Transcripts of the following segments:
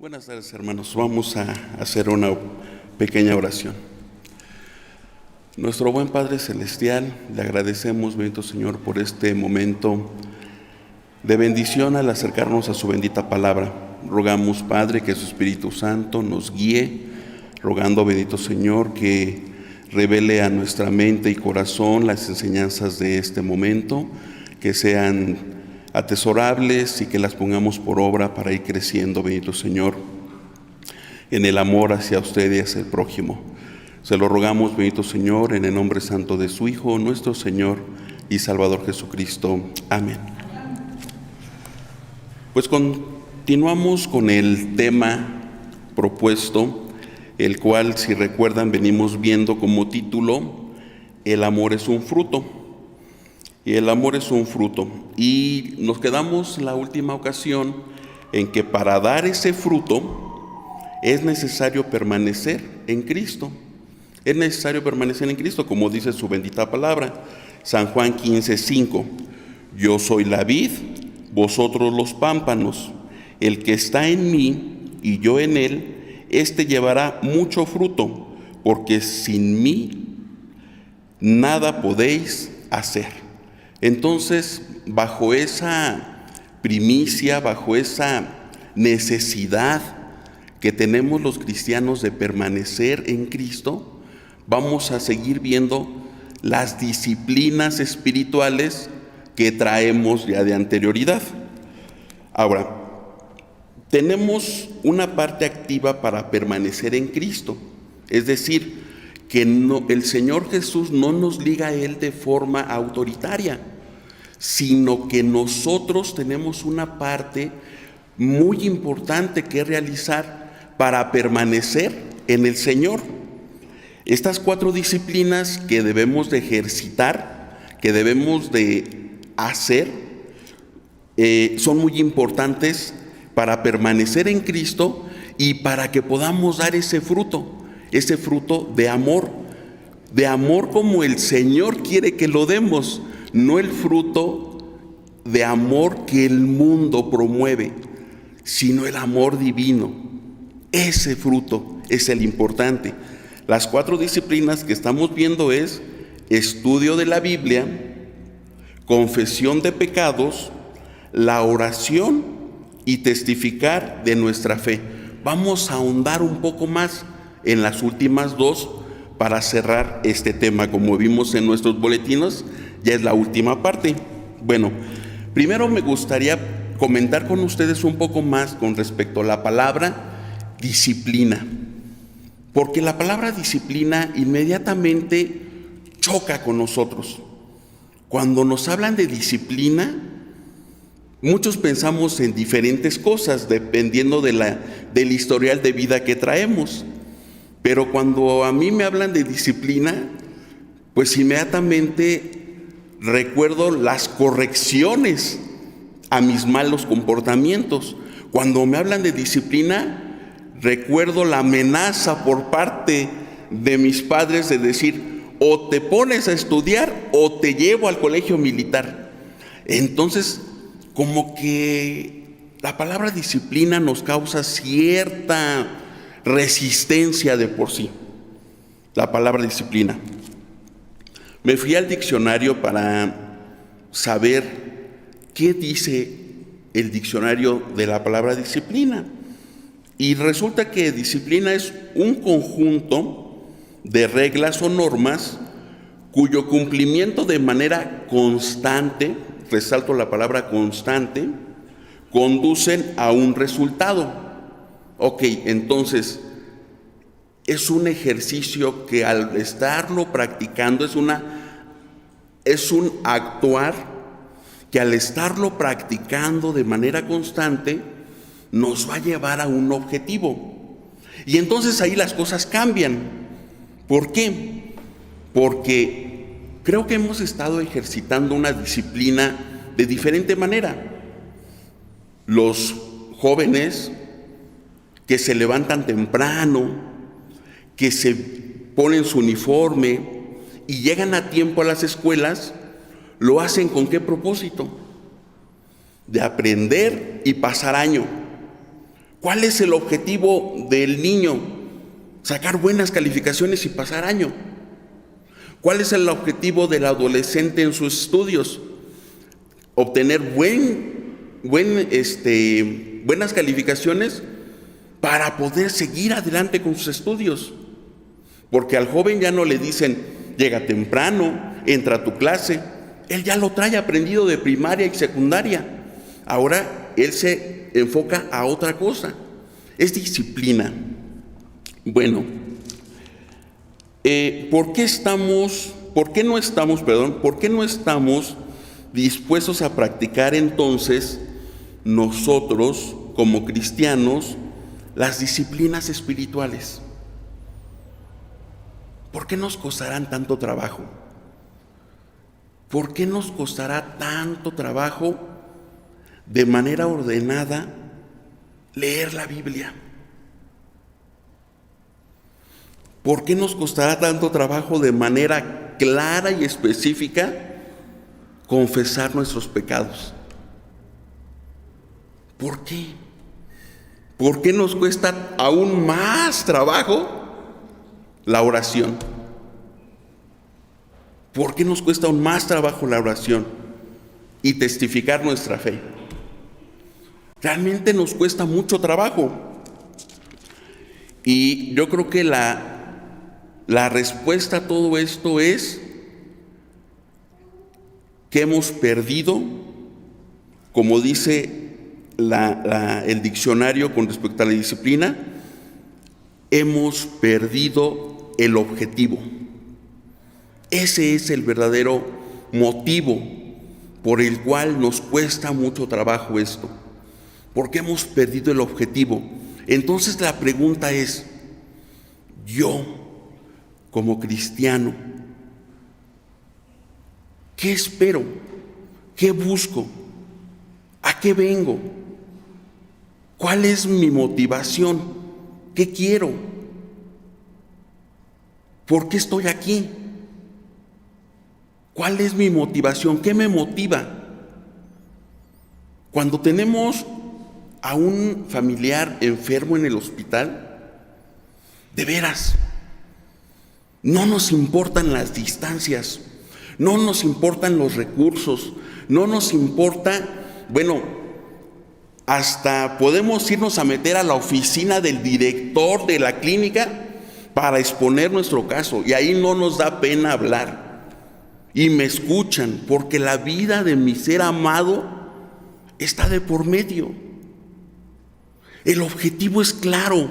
Buenas tardes, hermanos. Vamos a hacer una pequeña oración. Nuestro buen Padre Celestial, le agradecemos, bendito Señor, por este momento de bendición al acercarnos a su bendita palabra. Rogamos, Padre, que su Espíritu Santo nos guíe, rogando, bendito Señor, que revele a nuestra mente y corazón las enseñanzas de este momento, que sean atesorables y que las pongamos por obra para ir creciendo, bendito Señor, en el amor hacia usted y hacia el prójimo. Se lo rogamos, bendito Señor, en el nombre santo de su Hijo, nuestro Señor y Salvador Jesucristo. Amén. Pues continuamos con el tema propuesto, el cual, si recuerdan, venimos viendo como título: el amor es un fruto. Y el amor es un fruto. Y nos quedamos la última ocasión en que para dar ese fruto es necesario permanecer en Cristo. Es necesario permanecer en Cristo, como dice su bendita palabra. San Juan 15:5. Yo soy la vid, vosotros los pámpanos. El que está en mí y yo en él, éste llevará mucho fruto, porque sin mí nada podéis hacer. Entonces, bajo esa primicia, bajo esa necesidad que tenemos los cristianos de permanecer en Cristo, vamos a seguir viendo las disciplinas espirituales que traemos ya de anterioridad. Ahora, tenemos una parte activa para permanecer en Cristo, es decir, que el Señor Jesús no nos liga a Él de forma autoritaria, sino que nosotros tenemos una parte muy importante que realizar para permanecer en el Señor. Estas 4 disciplinas que debemos de ejercitar, que debemos de hacer, son muy importantes para permanecer en Cristo y para que podamos dar ese fruto de amor como el Señor quiere que lo demos, no el fruto de amor que el mundo promueve, sino el amor divino. Ese fruto es el importante. Las 4 disciplinas que estamos viendo es estudio de la Biblia, confesión de pecados, la oración y testificar de nuestra fe. Vamos a ahondar un poco más en las últimas 2 para cerrar este tema. Como vimos en nuestros boletines, ya es la última parte. Bueno, primero me gustaría comentar con ustedes un poco más con respecto a la palabra disciplina, porque la palabra disciplina inmediatamente choca con nosotros. Cuando nos hablan de disciplina, muchos pensamos en diferentes cosas dependiendo del historial de vida que traemos. Pero cuando a mí me hablan de disciplina, pues inmediatamente recuerdo las correcciones a mis malos comportamientos. Cuando me hablan de disciplina, recuerdo la amenaza por parte de mis padres de decir: o te pones a estudiar o te llevo al colegio militar. Entonces, como que la palabra disciplina nos causa cierta resistencia de por sí. La palabra disciplina. Me fui al diccionario para saber qué dice el diccionario de la palabra disciplina. Y resulta que disciplina es un conjunto de reglas o normas cuyo cumplimiento de manera constante, resalto la palabra constante, conducen a un resultado. Ok, entonces es un ejercicio que al estarlo practicando es un actuar que al estarlo practicando de manera constante nos va a llevar a un objetivo. Y entonces ahí las cosas cambian. ¿Por qué? Porque creo que hemos estado ejercitando una disciplina de diferente manera. Los jóvenes que se levantan temprano, que se ponen su uniforme y llegan a tiempo a las escuelas, ¿lo hacen con qué propósito? De aprender y pasar año. ¿Cuál es el objetivo del niño? Sacar buenas calificaciones y pasar año. ¿Cuál es el objetivo del adolescente en sus estudios? Obtener buenas calificaciones para poder seguir adelante con sus estudios. Porque al joven ya no le dicen, llega temprano, entra a tu clase. Él ya lo trae aprendido de primaria y secundaria. Ahora él se enfoca a otra cosa. Es disciplina. Bueno, ¿por qué no estamos dispuestos a practicar entonces nosotros como cristianos las disciplinas espirituales? ¿Por qué nos costarán tanto trabajo? ¿Por qué nos costará tanto trabajo de manera ordenada leer la Biblia? ¿Por qué nos costará tanto trabajo de manera clara y específica confesar nuestros pecados? ¿Por qué? ¿Por qué nos cuesta aún más trabajo la oración? ¿Por qué nos cuesta aún más trabajo la oración y testificar nuestra fe? Realmente nos cuesta mucho trabajo. Y yo creo que la respuesta a todo esto es que hemos perdido, como dice el diccionario con respecto a la disciplina, hemos perdido el objetivo. Ese es el verdadero motivo por el cual nos cuesta mucho trabajo esto, porque hemos perdido el objetivo. Entonces la pregunta es, yo como cristiano, ¿qué espero? ¿Qué busco? ¿A qué vengo? ¿Cuál es mi motivación? ¿Qué quiero? ¿Por qué estoy aquí? ¿Cuál es mi motivación? ¿Qué me motiva? Cuando tenemos a un familiar enfermo en el hospital, de veras, no nos importan las distancias, no nos importan los recursos, no nos importa, hasta podemos irnos a meter a la oficina del director de la clínica para exponer nuestro caso, y ahí no nos da pena hablar. Y me escuchan, porque la vida de mi ser amado está de por medio. El objetivo es claro,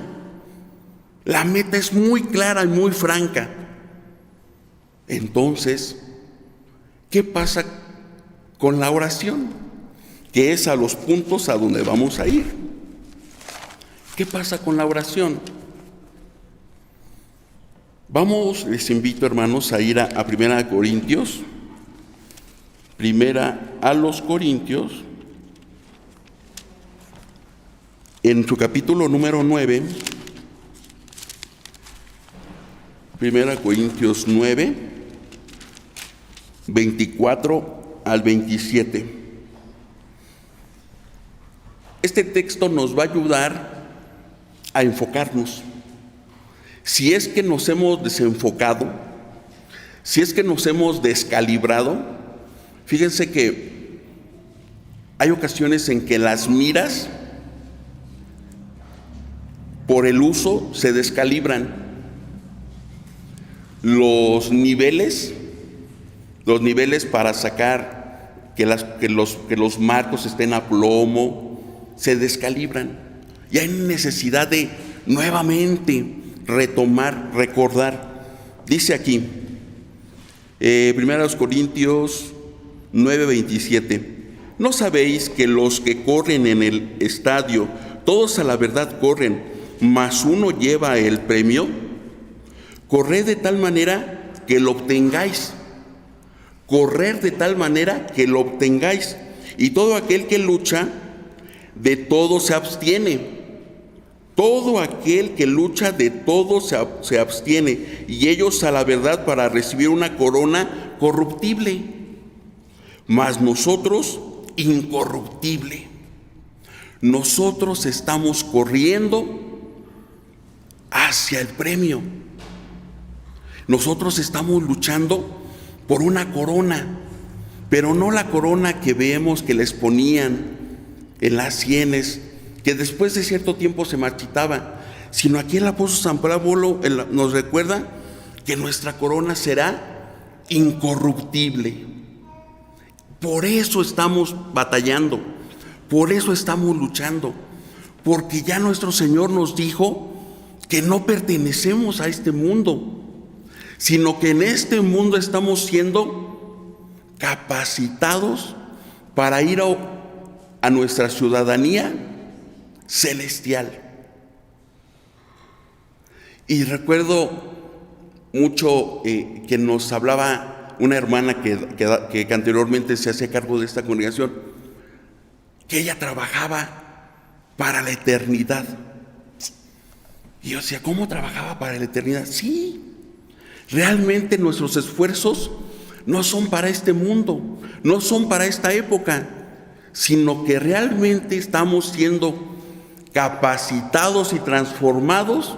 la meta es muy clara y muy franca. Entonces, ¿qué pasa con la oración? Que es a los puntos a donde vamos a ir. ¿Qué pasa con la oración? Les invito, hermanos, a ir a 1 Corintios, a los Corintios, en su capítulo número 9, 1 Corintios 9, 24 al 27. Este texto nos va a ayudar a enfocarnos. Si es que nos hemos desenfocado, si es que nos hemos descalibrado, fíjense que hay ocasiones en que las miras por el uso se descalibran. Los niveles para sacar que los marcos estén a plomo se descalibran, y hay necesidad de nuevamente retomar, recordar. Dice aquí, 1 Corintios 9:27, ¿no sabéis que los que corren en el estadio, todos a la verdad corren, mas uno lleva el premio? Corred de tal manera que lo obtengáis. Correr de tal manera que lo obtengáis. Y todo aquel que lucha, de todo se abstiene. Todo aquel que lucha, de todo se abstiene, y ellos a la verdad para recibir una corona corruptible, mas nosotros incorruptible. Nosotros estamos corriendo hacia el premio. Nosotros estamos luchando por una corona, pero no la corona que vemos que les ponían en las sienes, que después de cierto tiempo se marchitaba, sino aquí el apóstol San Pablo nos recuerda que nuestra corona será incorruptible. Por eso estamos batallando, por eso estamos luchando, porque ya nuestro Señor nos dijo que no pertenecemos a este mundo, sino que en este mundo estamos siendo capacitados para ir a nuestra ciudadanía celestial. Y recuerdo mucho que nos hablaba una hermana que anteriormente se hacía cargo de esta congregación, que ella trabajaba para la eternidad. Y yo decía, ¿cómo trabajaba para la eternidad? Sí, realmente nuestros esfuerzos no son para este mundo, no son para esta época, sino que realmente estamos siendo capacitados y transformados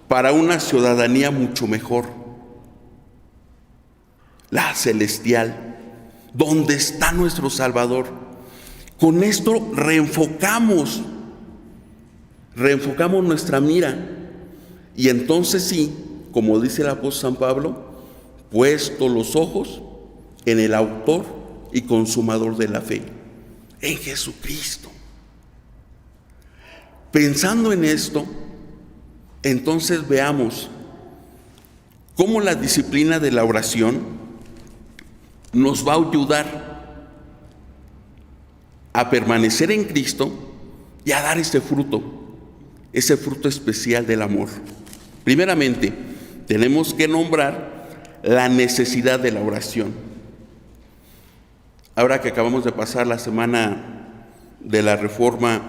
para una ciudadanía mucho mejor, la celestial, donde está nuestro Salvador. Con esto reenfocamos nuestra mira, y entonces sí, como dice el apóstol San Pablo, puesto los ojos en el autor y consumador de la fe, en Jesucristo. Pensando en esto, entonces veamos cómo la disciplina de la oración nos va a ayudar a permanecer en Cristo y a dar ese fruto especial del amor. Primeramente, tenemos que nombrar la necesidad de la oración. Ahora que acabamos de pasar la semana de la Reforma,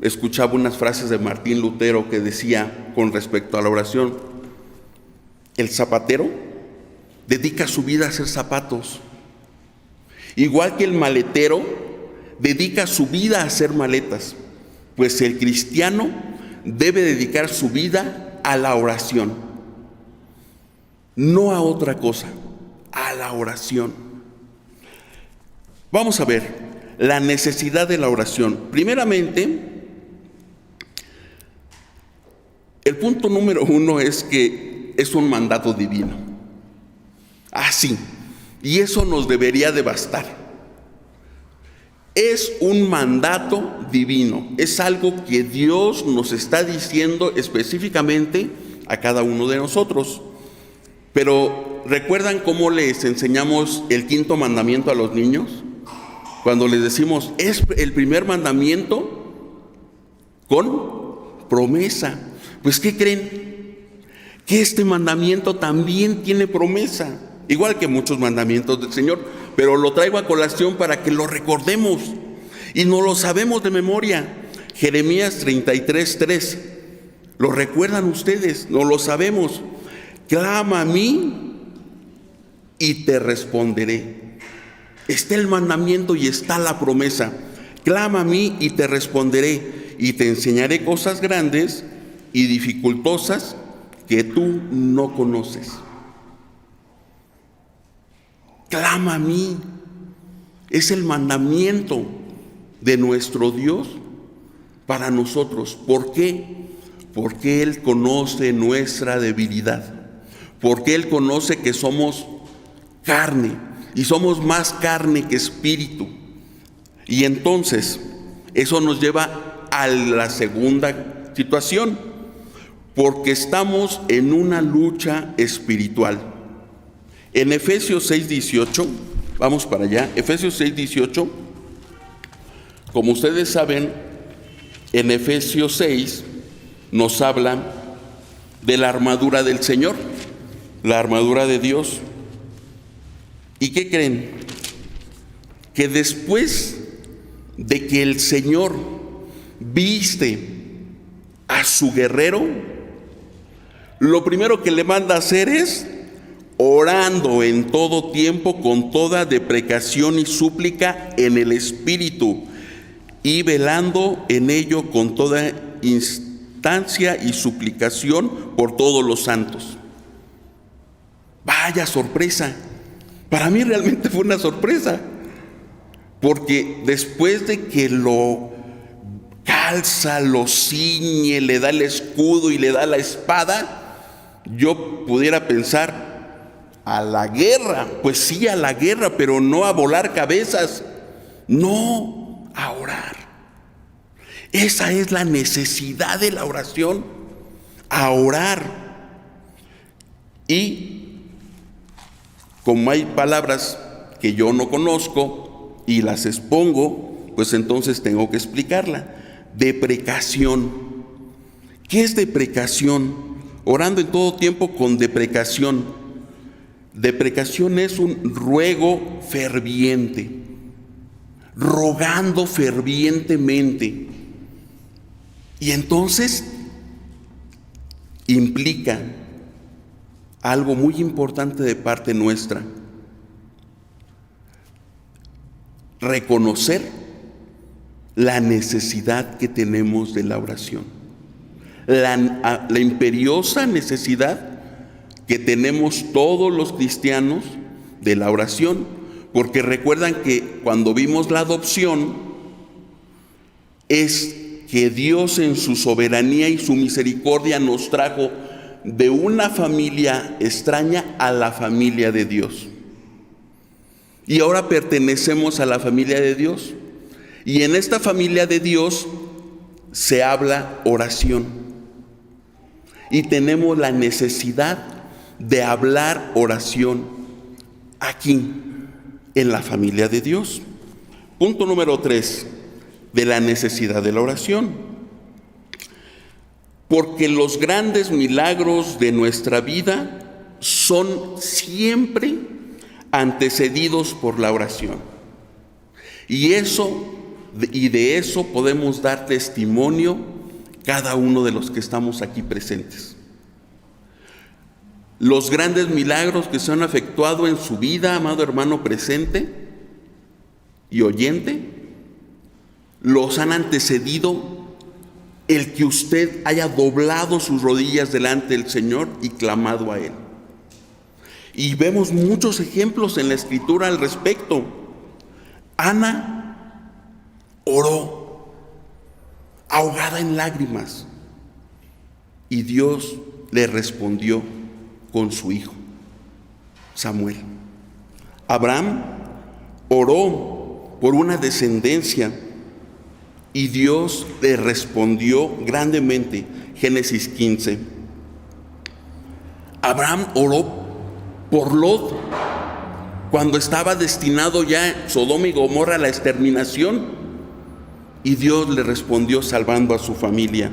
escuchaba unas frases de Martín Lutero que decía con respecto a la oración: el zapatero dedica su vida a hacer zapatos, igual que el maletero dedica su vida a hacer maletas, pues el cristiano debe dedicar su vida a la oración, no a otra cosa, a la oración. Vamos a ver la necesidad de la oración. Primeramente, el punto número 1 es que es un mandato divino. Así, y eso nos debería de bastar. Es un mandato divino, es algo que Dios nos está diciendo específicamente a cada uno de nosotros. Pero ¿recuerdan cómo les enseñamos el 5.º mandamiento a los niños? Cuando les decimos, es el primer mandamiento con promesa. Pues ¿qué creen? Que este mandamiento también tiene promesa, igual que muchos mandamientos del Señor, pero lo traigo a colación para que lo recordemos y no lo sabemos de memoria. Jeremías 33:3, ¿lo recuerdan ustedes? No lo sabemos. Clama a mí y te responderé. Está el mandamiento y está la promesa. Clama a mí y te responderé, y te enseñaré cosas grandes y dificultosas que tú no conoces. Clama a mí. Es el mandamiento de nuestro Dios para nosotros. ¿Por qué? Porque Él conoce nuestra debilidad. Porque Él conoce que somos carne. Y somos más carne que espíritu. Y entonces, eso nos lleva a la segunda situación. Porque estamos en una lucha espiritual. En Efesios 6:18, vamos para allá, Efesios 6:18, como ustedes saben, en Efesios 6 nos habla de la armadura del Señor, la armadura de Dios. ¿Y qué creen? Que después de que el Señor viste a su guerrero, lo primero que le manda a hacer es orando en todo tiempo con toda deprecación y súplica en el Espíritu, y velando en ello con toda instancia y suplicación por todos los santos. Vaya sorpresa. Para mí realmente fue una sorpresa, porque después de que lo calza, lo ciñe, le da el escudo y le da la espada, yo pudiera pensar: a la guerra. Pues sí, a la guerra, pero no a volar cabezas, no, a orar. Esa es la necesidad de la oración, a orar. Y como hay palabras que yo no conozco y las expongo, pues entonces tengo que explicarla. Deprecación. ¿Qué es deprecación? Orando en todo tiempo con deprecación. Deprecación es un ruego ferviente, rogando fervientemente. Y entonces implica algo muy importante de parte nuestra: reconocer la necesidad que tenemos de la oración, la imperiosa necesidad que tenemos todos los cristianos de la oración, porque recuerdan que cuando vimos la adopción es que Dios en su soberanía y su misericordia nos trajo de una familia extraña a la familia de Dios. Y ahora pertenecemos a la familia de Dios. Y en esta familia de Dios se habla oración. Y tenemos la necesidad de hablar oración aquí, en la familia de Dios. Punto número 3, de la necesidad de la oración. Porque los grandes milagros de nuestra vida son siempre antecedidos por la oración. Y de eso podemos dar testimonio cada uno de los que estamos aquí presentes. Los grandes milagros que se han efectuado en su vida, amado hermano presente y oyente, los han antecedido el que usted haya doblado sus rodillas delante del Señor y clamado a Él. Y vemos muchos ejemplos en la Escritura al respecto. Ana oró, ahogada en lágrimas, y Dios le respondió con su hijo, Samuel. Abraham oró por una descendencia y Dios le respondió grandemente. Génesis 15. Abraham oró por Lot cuando estaba destinado ya Sodoma y Gomorra a la exterminación, y Dios le respondió salvando a su familia.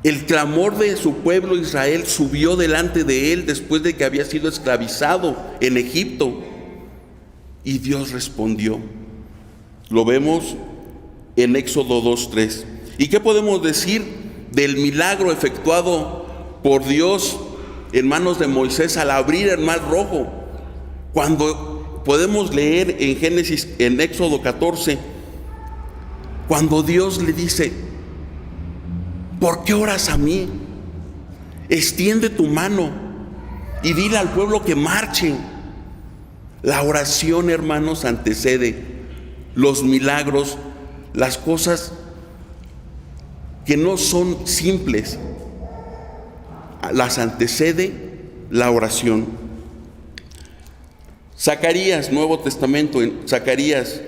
El clamor de su pueblo Israel subió delante de él después de que había sido esclavizado en Egipto, y Dios respondió. Lo vemos en Éxodo 2:3. ¿Y qué podemos decir del milagro efectuado por Dios en manos de Moisés al abrir el mar rojo? Cuando podemos leer en Éxodo 14, cuando Dios le dice: ¿por qué oras a mí? Extiende tu mano y dile al pueblo que marche. La oración, hermanos, antecede los milagros, las cosas que no son simples, las antecede la oración. Zacarías, Nuevo Testamento, en Zacarías,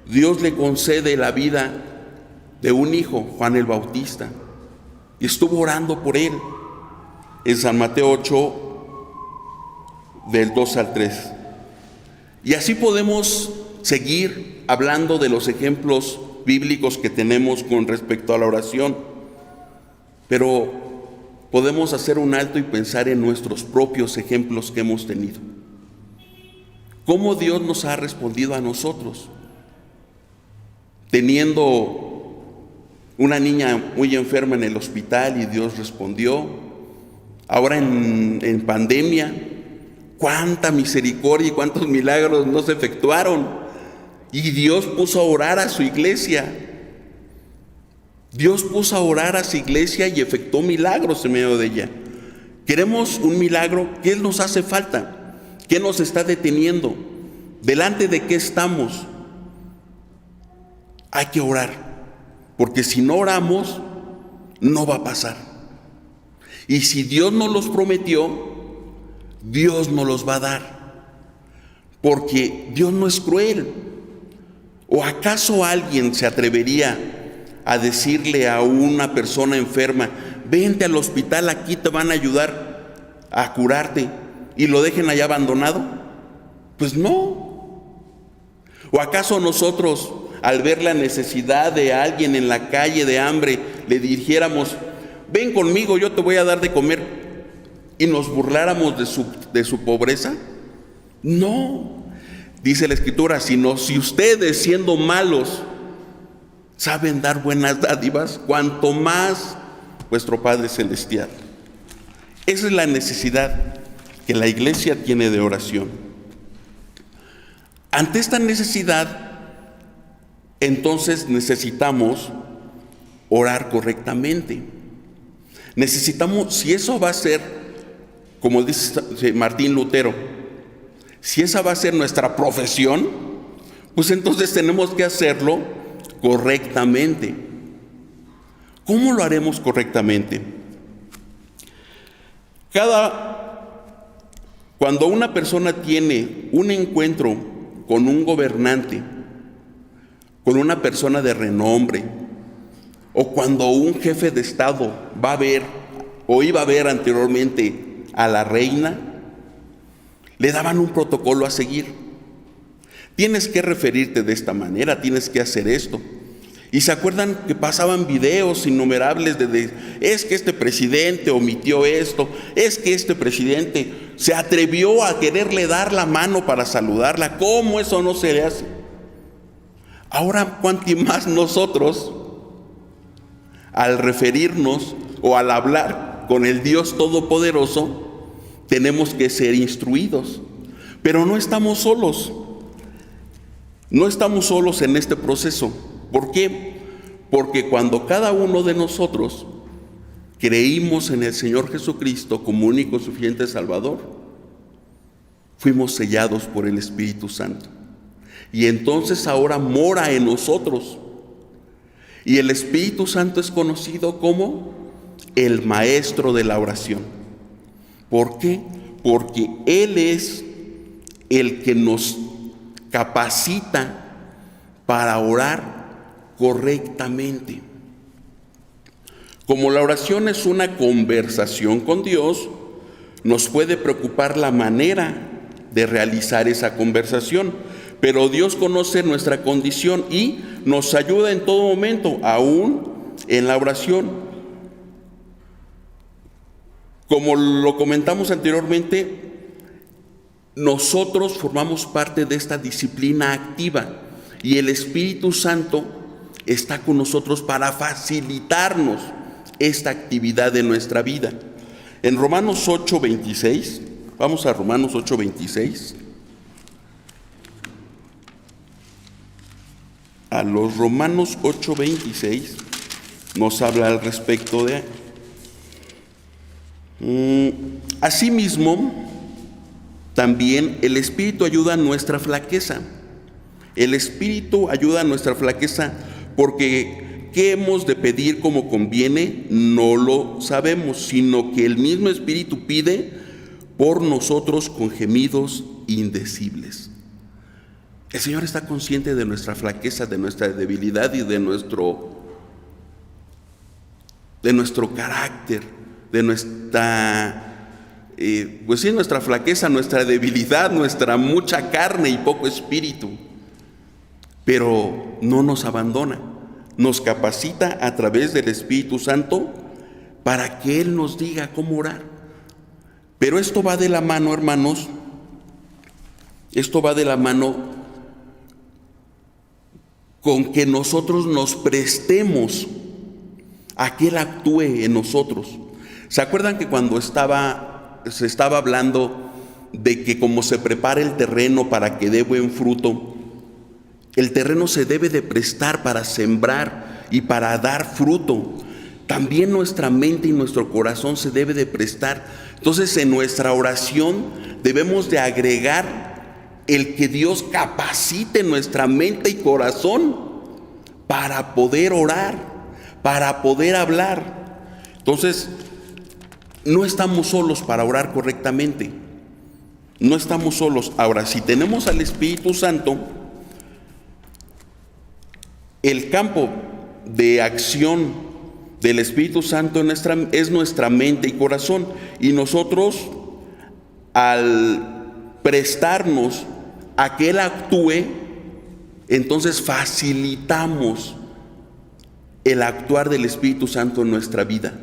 Dios le concede la vida de un hijo, Juan el Bautista, y estuvo orando por él. En San Mateo 8, del 2 al 3. Y así podemos seguir hablando de los ejemplos bíblicos que tenemos con respecto a la oración, pero podemos hacer un alto y pensar en nuestros propios ejemplos que hemos tenido. ¿Cómo Dios nos ha respondido a nosotros? Teniendo una niña muy enferma en el hospital y Dios respondió. Ahora en pandemia, cuánta misericordia y cuántos milagros no se efectuaron. Y Dios puso a orar a su iglesia. Dios puso a orar a su iglesia y efectuó milagros en medio de ella. ¿Queremos un milagro? ¿Qué nos hace falta? ¿Qué nos está deteniendo? ¿Delante de qué estamos? Hay que orar, porque si no oramos, no va a pasar. Y si Dios nos los prometió, Dios nos los va a dar, porque Dios no es cruel. ¿O acaso alguien se atrevería a decirle a una persona enferma: vente al hospital, aquí te van a ayudar a curarte, y lo dejen allá abandonado? Pues no. ¿O acaso nosotros, al ver la necesidad de alguien en la calle de hambre, le dijéramos: ven conmigo, yo te voy a dar de comer, y nos burláramos de su pobreza? No. Dice la Escritura: sino si ustedes, siendo malos, saben dar buenas dádivas, cuanto más vuestro Padre Celestial. Esa es la necesidad que la iglesia tiene de oración. Ante esta necesidad, entonces necesitamos orar correctamente. Necesitamos, si eso va a ser, como dice Martín Lutero, si esa va a ser nuestra profesión, pues entonces tenemos que hacerlo correctamente. ¿Cómo lo haremos correctamente? Cuando una persona tiene un encuentro con un gobernante, con una persona de renombre, o cuando un jefe de Estado va a ver o iba a ver anteriormente a la reina, le daban un protocolo a seguir. Tienes que referirte de esta manera, tienes que hacer esto. Y se acuerdan que pasaban videos innumerables es que este presidente omitió esto, es que este presidente se atrevió a quererle dar la mano para saludarla. ¿Cómo eso no se le hace? Ahora, cuánto más nosotros, al referirnos o al hablar con el Dios Todopoderoso, tenemos que ser instruidos. Pero no estamos solos. No estamos solos en este proceso. ¿Por qué? Porque cuando cada uno de nosotros creímos en el Señor Jesucristo como único suficiente Salvador, fuimos sellados por el Espíritu Santo. Y entonces ahora mora en nosotros. Y el Espíritu Santo es conocido como el Maestro de la oración. ¿Por qué? Porque Él es el que nos capacita para orar correctamente. Como la oración es una conversación con Dios, nos puede preocupar la manera de realizar esa conversación, pero Dios conoce nuestra condición y nos ayuda en todo momento, aún en la oración. Como lo comentamos anteriormente, nosotros formamos parte de esta disciplina activa y el Espíritu Santo está con nosotros para facilitarnos esta actividad de nuestra vida. En Romanos 8:26, vamos a Romanos 8:26. A los Romanos 8:26 nos habla al respecto de asimismo, también el Espíritu ayuda a nuestra flaqueza. El Espíritu ayuda a nuestra flaqueza porque ¿qué hemos de pedir como conviene? No lo sabemos, sino que el mismo Espíritu pide por nosotros con gemidos indecibles. El Señor está consciente de nuestra flaqueza, de nuestra debilidad y de nuestro carácter, de nuestra nuestra flaqueza, nuestra debilidad, nuestra mucha carne y poco espíritu. Pero no nos abandona, nos capacita a través del Espíritu Santo para que Él nos diga cómo orar. Pero esto va de la mano, hermanos, esto va de la mano con que nosotros nos prestemos a que Él actúe en nosotros. ¿Se acuerdan que cuando se estaba hablando de que como se prepara el terreno para que dé buen fruto, El terreno se debe de prestar para sembrar y para dar fruto. También nuestra mente y nuestro corazón se debe de prestar. Entonces, en nuestra oración debemos de agregar el que Dios capacite nuestra mente y corazón para poder orar, para poder hablar. Entonces, no estamos solos para orar correctamente. No estamos solos. Ahora, si tenemos al Espíritu Santo, el campo de acción del Espíritu Santo es nuestra mente y corazón. Y nosotros, al prestarnos a que Él actúe, entonces facilitamos el actuar del Espíritu Santo en nuestra vida.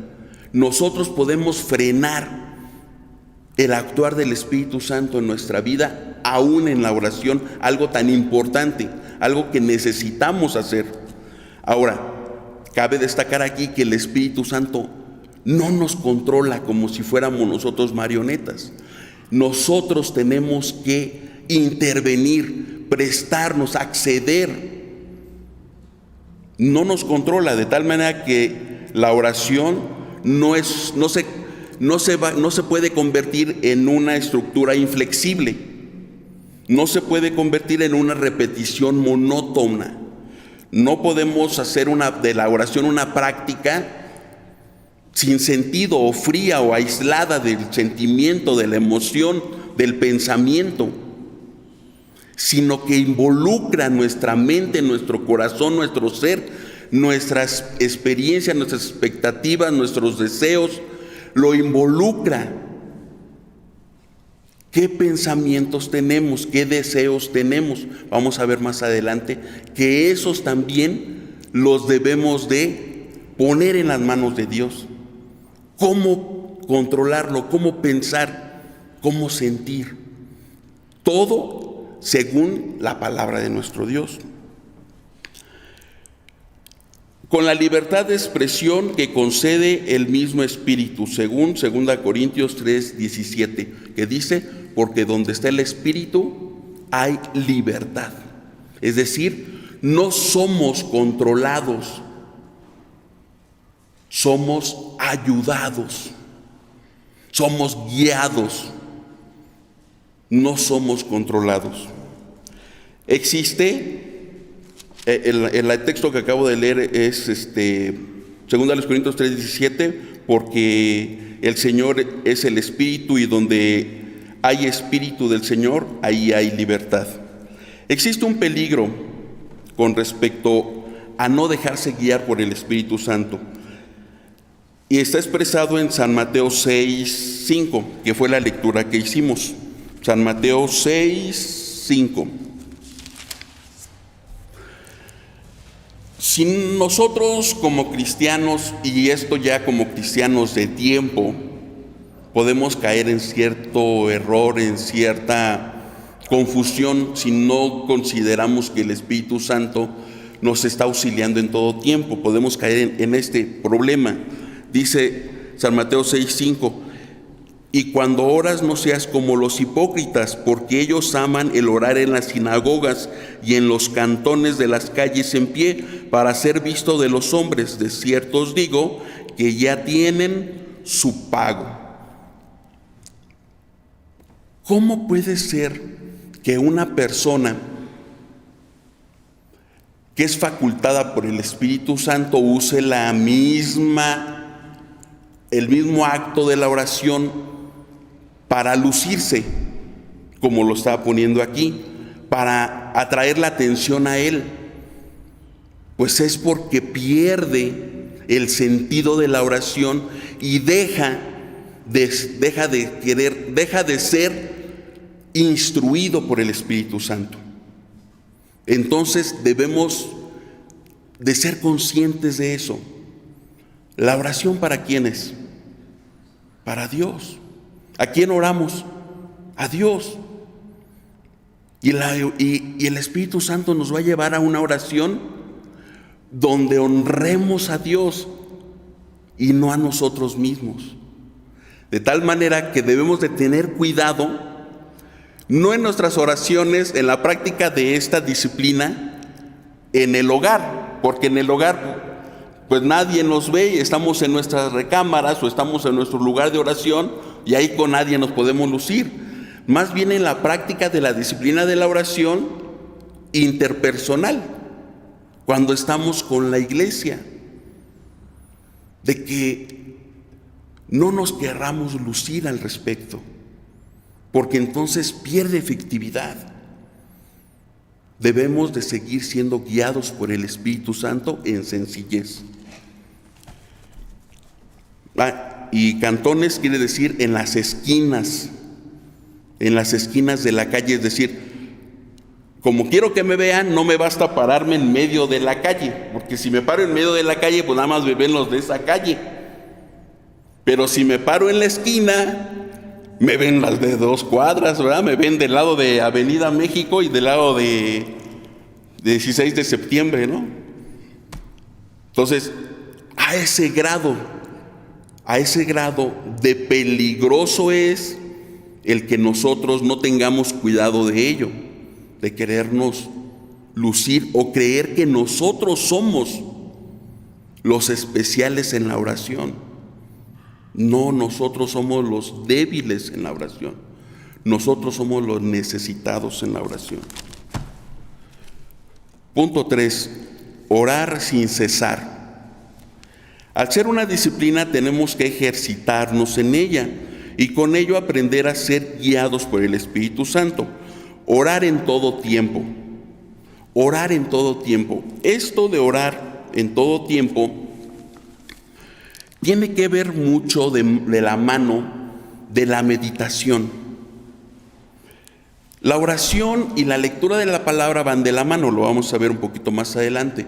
Nosotros podemos frenar el actuar del Espíritu Santo en nuestra vida, aún en la oración, algo tan importante, algo que necesitamos hacer. Ahora, cabe destacar aquí que el Espíritu Santo no nos controla como si fuéramos nosotros marionetas. Nosotros tenemos que intervenir, prestarnos, acceder. No nos controla, de tal manera que la oración no se puede convertir en una estructura inflexible. No se puede convertir en una repetición monótona. No podemos hacer de la oración una práctica sin sentido, o fría o aislada del sentimiento, de la emoción, del pensamiento, sino que involucra nuestra mente, nuestro corazón, nuestro ser, nuestras experiencias, nuestras expectativas, nuestros deseos, lo involucra. ¿Qué pensamientos tenemos? ¿Qué deseos tenemos? Vamos a ver más adelante que esos también los debemos de poner en las manos de Dios. ¿Cómo controlarlo? ¿Cómo pensar? ¿Cómo sentir? Todo según la palabra de nuestro Dios. Con la libertad de expresión que concede el mismo Espíritu, según 2 Corintios 3:17, que dice: porque donde está el Espíritu hay libertad. Es decir, no somos controlados, somos ayudados, somos guiados, no somos controlados. Existe, el texto que acabo de leer es 2 Corintios 3:17, porque el Señor es el Espíritu y donde hay Espíritu del Señor, ahí hay libertad. Existe un peligro con respecto a no dejarse guiar por el Espíritu Santo, y está expresado en San Mateo 6:5, que fue la lectura que hicimos. San Mateo 6:5. Si nosotros como cristianos, y esto ya como cristianos de tiempo, podemos caer en cierto error, en cierta confusión, si no consideramos que el Espíritu Santo nos está auxiliando en todo tiempo. Podemos caer en este problema. Dice San Mateo 6:5: y cuando oras no seas como los hipócritas, porque ellos aman el orar en las sinagogas y en los cantones de las calles en pie, para ser visto de los hombres. De cierto os digo que ya tienen su pago. ¿Cómo puede ser que una persona que es facultada por el Espíritu Santo use el mismo acto de la oración para lucirse, como lo está poniendo aquí, para atraer la atención a Él? Pues es porque pierde el sentido de la oración y deja de ser instruido por el Espíritu Santo. Entonces debemos de ser conscientes de eso. ¿La oración para quién es? Para Dios. ¿A quién oramos? A Dios. Y el Espíritu Santo nos va a llevar a una oración donde honremos a Dios y no a nosotros mismos. De tal manera que debemos de tener cuidado, no en nuestras oraciones, en la práctica de esta disciplina, en el hogar, porque en el hogar pues nadie nos ve, estamos en nuestras recámaras o estamos en nuestro lugar de oración y ahí con nadie nos podemos lucir. Más bien en la práctica de la disciplina de la oración interpersonal, cuando estamos con la iglesia, de que no nos querramos lucir al respecto, porque entonces pierde efectividad. Debemos de seguir siendo guiados por el Espíritu Santo en sencillez. Y cantones quiere decir en las esquinas de la calle, es decir, como quiero que me vean, no me basta pararme en medio de la calle, porque si me paro en medio de la calle, pues nada más me ven los de esa calle. Pero si me paro en la esquina, me ven las de 2 cuadras, ¿verdad? Me ven del lado de Avenida México y del lado de 16 de septiembre, ¿no? Entonces, a ese grado de peligroso es el que nosotros no tengamos cuidado de ello, de querernos lucir o creer que nosotros somos los especiales en la oración. No, nosotros somos los débiles en la oración. Nosotros somos los necesitados en la oración. Punto 3. Orar sin cesar. Al ser una disciplina tenemos que ejercitarnos en ella y con ello aprender a ser guiados por el Espíritu Santo. Orar en todo tiempo. Orar en todo tiempo. Esto de orar en todo tiempo tiene que ver mucho de la mano de la meditación. La oración y la lectura de la palabra van de la mano, lo vamos a ver un poquito más adelante.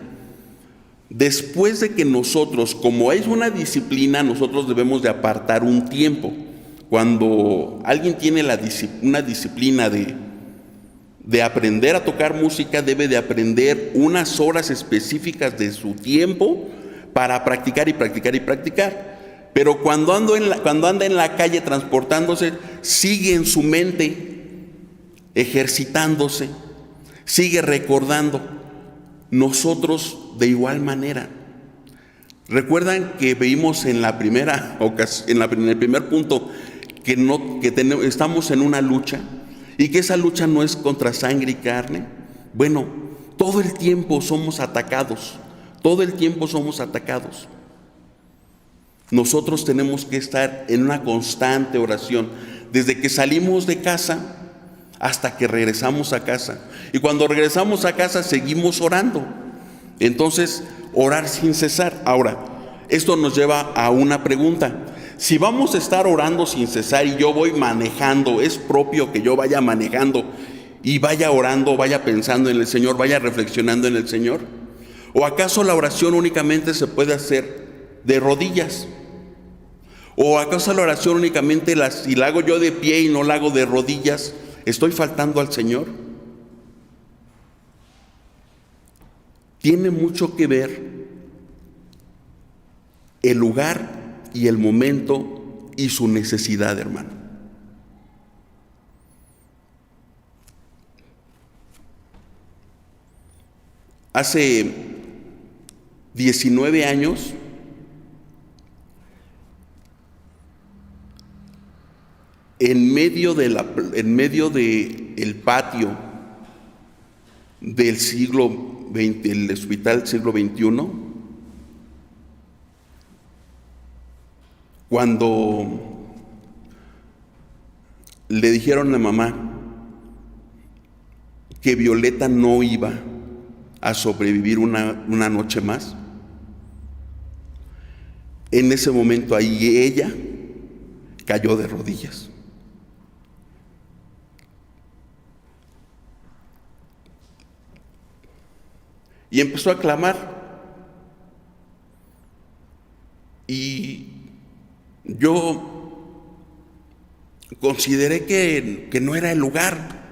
Después de que nosotros, como es una disciplina, nosotros debemos de apartar un tiempo. Cuando alguien tiene una disciplina de aprender a tocar música, debe de aprender unas horas específicas de su tiempo para practicar y practicar y practicar. Pero cuando anda en la calle transportándose, sigue en su mente ejercitándose, sigue recordando. Nosotros de igual manera. Recuerdan que vimos en la primera ocasión, en el primer punto, que estamos en una lucha y que esa lucha no es contra sangre y carne. Bueno, todo el tiempo somos atacados. Todo el tiempo somos atacados. Nosotros tenemos que estar en una constante oración, desde que salimos de casa hasta que regresamos a casa. Y cuando regresamos a casa seguimos orando. Entonces, orar sin cesar. Ahora, esto nos lleva a una pregunta. Si vamos a estar orando sin cesar y yo voy manejando, ¿es propio que yo vaya manejando y vaya orando, vaya pensando en el Señor, vaya reflexionando en el Señor? ¿O acaso la oración únicamente se puede hacer de rodillas? ¿O acaso la oración únicamente si la hago yo de pie y no la hago de rodillas, estoy faltando al Señor? Tiene mucho que ver el lugar y el momento y su necesidad, hermano. Hace 19 años, en medio del patio del siglo XX, el hospital del siglo XXI, cuando le dijeron a mamá que Violeta no iba a sobrevivir una noche más, en ese momento ahí ella cayó de rodillas. Y empezó a clamar. Y yo consideré que no era el lugar.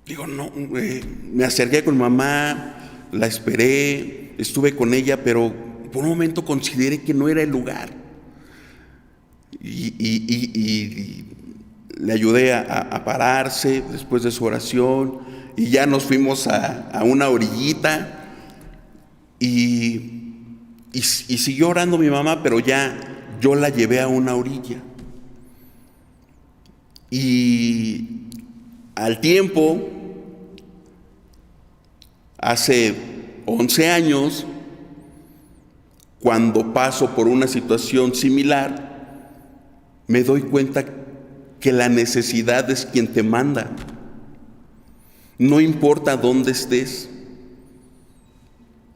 Digo, no, me acerqué con mamá, la esperé, estuve con ella, pero por un momento consideré que no era el lugar. Y le ayudé a pararse después de su oración y ya nos fuimos a una orillita y siguió orando mi mamá, pero ya yo la llevé a una orilla. Y al tiempo, hace 11 años, cuando paso por una situación similar, me doy cuenta que la necesidad es quien te manda. No importa dónde estés,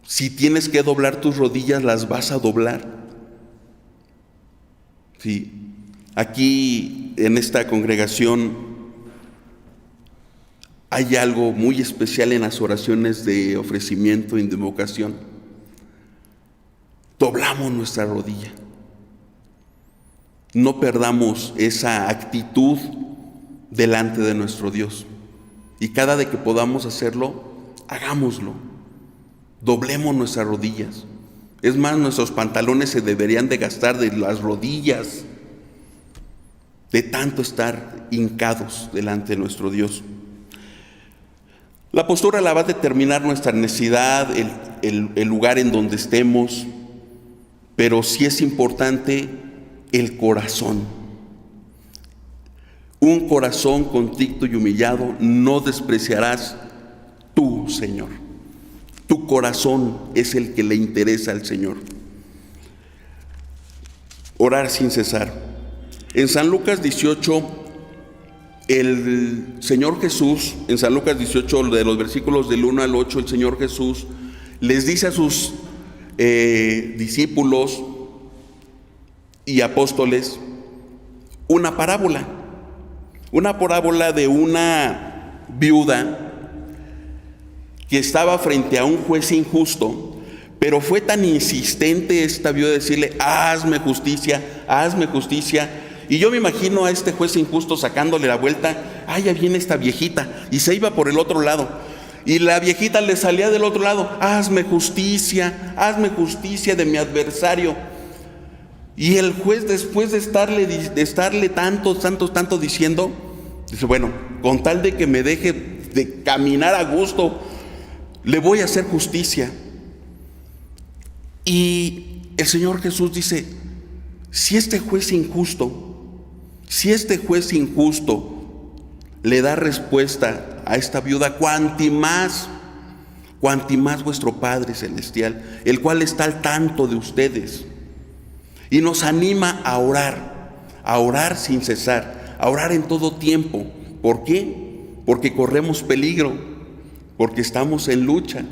si tienes que doblar tus rodillas, las vas a doblar. Sí. Aquí en esta congregación hay algo muy especial en las oraciones de ofrecimiento y de invocación. Doblamos nuestra rodilla. No perdamos esa actitud delante de nuestro Dios. Y cada vez que podamos hacerlo, hagámoslo. Doblemos nuestras rodillas. Es más, nuestros pantalones se deberían de gastar de las rodillas, de tanto estar hincados delante de nuestro Dios. La postura la va a determinar nuestra necesidad, el lugar en donde estemos, pero sí es importante el corazón. Un corazón contrito y humillado no despreciarás tú, Señor. Tu corazón es el que le interesa al Señor. Orar sin cesar. En San Lucas 18, el Señor Jesús, en San Lucas 18, de los versículos del 1 al 8, el Señor Jesús les dice a sus discípulos y apóstoles una parábola de una viuda que estaba frente a un juez injusto, pero fue tan insistente esta viuda de decirle: hazme justicia, y yo me imagino a este juez injusto sacándole la vuelta. Ya viene esta viejita, y se iba por el otro lado, y la viejita le salía del otro lado: hazme justicia de mi adversario. Y el juez, después de estarle tanto diciendo, dice: bueno, con tal de que me deje de caminar a gusto, le voy a hacer justicia. Y el Señor Jesús dice: si este juez injusto le da respuesta a esta viuda, cuanti más vuestro Padre Celestial, el cual está al tanto de ustedes. Y nos anima a orar sin cesar, a orar en todo tiempo. ¿Por qué? Porque corremos peligro, porque estamos en lucha,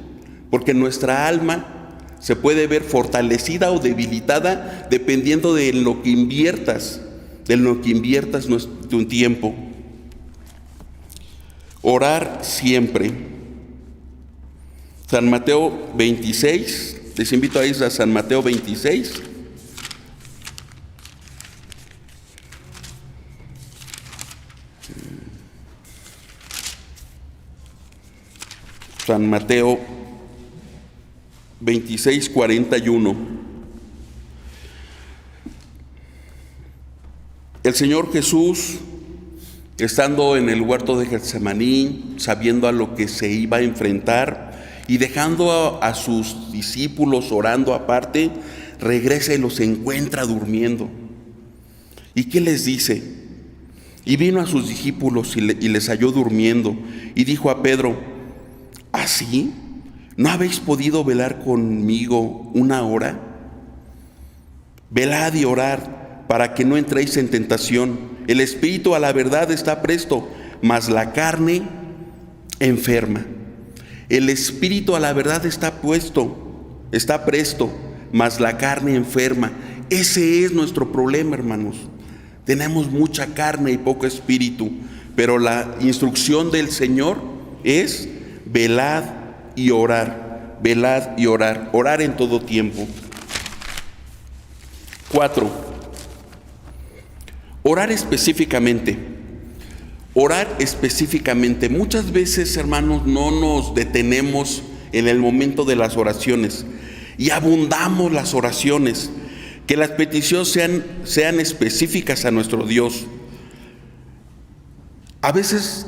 porque nuestra alma se puede ver fortalecida o debilitada dependiendo de lo que inviertas, tu tiempo. Orar siempre. San Mateo 26, les invito a ir a San Mateo 26. San Mateo 26, 41. El Señor Jesús, estando en el huerto de Getsemaní, sabiendo a lo que se iba a enfrentar y dejando a sus discípulos orando aparte, regresa y los encuentra durmiendo. ¿Y qué les dice? Y vino a sus discípulos y les halló durmiendo, y dijo a Pedro: ¿así? ¿No habéis podido velar conmigo una hora? Velad y orad para que no entréis en tentación. El espíritu a la verdad está presto, mas la carne enferma. El espíritu a la verdad está presto, mas la carne enferma. Ese es nuestro problema, hermanos. Tenemos mucha carne y poco espíritu, pero la instrucción del Señor es: velad y orar, orar en todo tiempo. 4. Orar específicamente. Muchas veces, hermanos, no nos detenemos en el momento de las oraciones y abundamos las oraciones. Que las peticiones sean específicas a nuestro Dios. A veces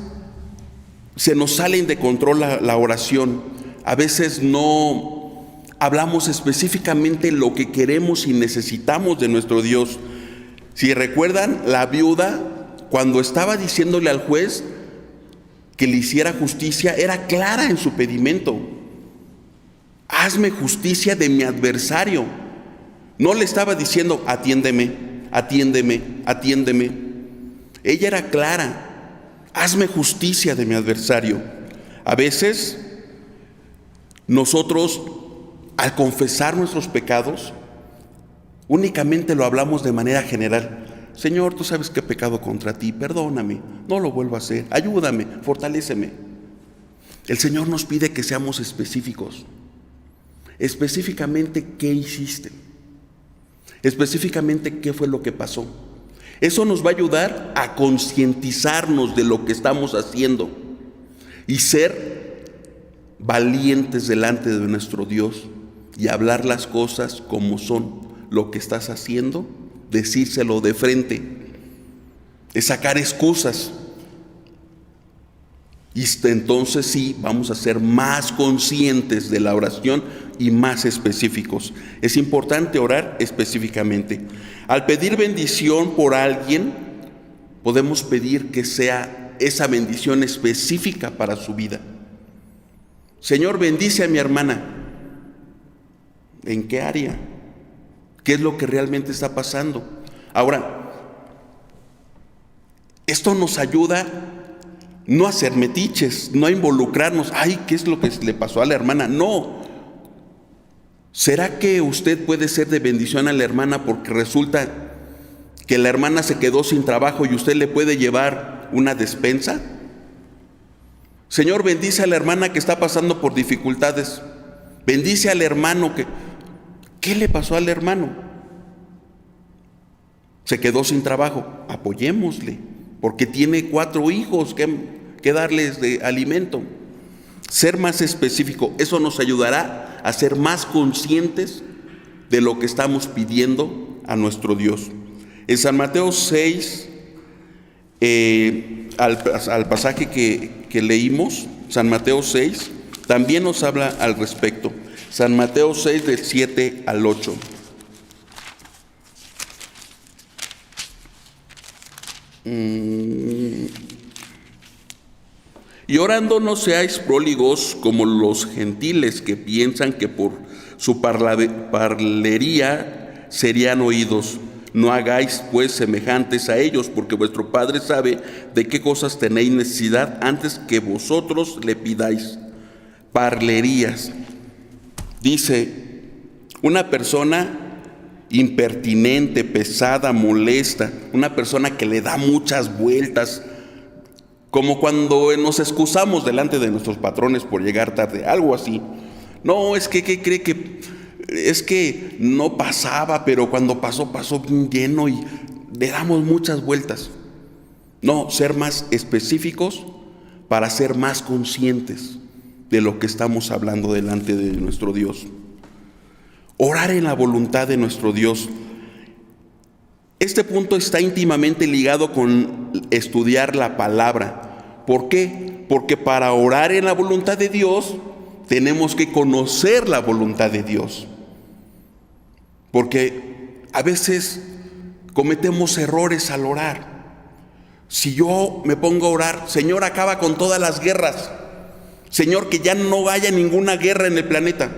se nos salen de control la oración. A veces no hablamos específicamente lo que queremos y necesitamos de nuestro Dios. Si recuerdan, la viuda, cuando estaba diciéndole al juez que le hiciera justicia, era clara en su pedimento: hazme justicia de mi adversario. No le estaba diciendo: atiéndeme, atiéndeme, atiéndeme. Ella era clara: hazme justicia de mi adversario. A veces nosotros, al confesar nuestros pecados, únicamente lo hablamos de manera general. Señor, tú sabes que he pecado contra ti, perdóname, no lo vuelvo a hacer, ayúdame, fortaléceme. El Señor nos pide que seamos específicos. Específicamente, ¿qué hiciste? Específicamente, ¿qué fue lo que pasó? Eso nos va a ayudar a concientizarnos de lo que estamos haciendo y ser valientes delante de nuestro Dios y hablar las cosas como son. Lo que estás haciendo, decírselo de frente, es sacar excusas. Y entonces sí, vamos a ser más conscientes de la oración y más específicos. Es importante orar específicamente. Al pedir bendición por alguien, podemos pedir que sea esa bendición específica para su vida. Señor, bendice a mi hermana. ¿En qué área? ¿Qué es lo que realmente está pasando? Ahora, esto nos ayuda no a hacer metiches, no a involucrarnos. Ay, ¿qué es lo que le pasó a la hermana? No. ¿Será que usted puede ser de bendición a la hermana porque resulta que la hermana se quedó sin trabajo y usted le puede llevar una despensa? Señor, bendice a la hermana que está pasando por dificultades. Bendice al hermano que... ¿Qué le pasó al hermano? Se quedó sin trabajo. Apoyémosle, porque tiene 4 hijos que darles de alimento. Ser más específico, eso nos ayudará a ser más conscientes de lo que estamos pidiendo a nuestro Dios. En San Mateo 6, al pasaje que leímos, San Mateo 6, también nos habla al respecto. San Mateo 6, del 7 al 8. Y orando no seáis pródigos como los gentiles, que piensan que por su parlería serían oídos. No hagáis pues semejantes a ellos, porque vuestro Padre sabe de qué cosas tenéis necesidad antes que vosotros le pidáis. Parlerías. Dice, una persona impertinente, pesada, molesta, una persona que le da muchas vueltas, como cuando nos excusamos delante de nuestros patrones por llegar tarde, algo así. No, es que, ¿qué cree que? Es que no pasaba, pero cuando pasó bien lleno y le damos muchas vueltas. No, ser más específicos para ser más conscientes de lo que estamos hablando delante de nuestro Dios. Orar en la voluntad de nuestro Dios. Este punto está íntimamente ligado con estudiar la palabra. ¿Por qué? Porque para orar en la voluntad de Dios tenemos que conocer la voluntad de Dios. Porque a veces cometemos errores al orar. Si yo me pongo a orar, Señor, acaba con todas las guerras. Señor, que ya no haya ninguna guerra en el planeta.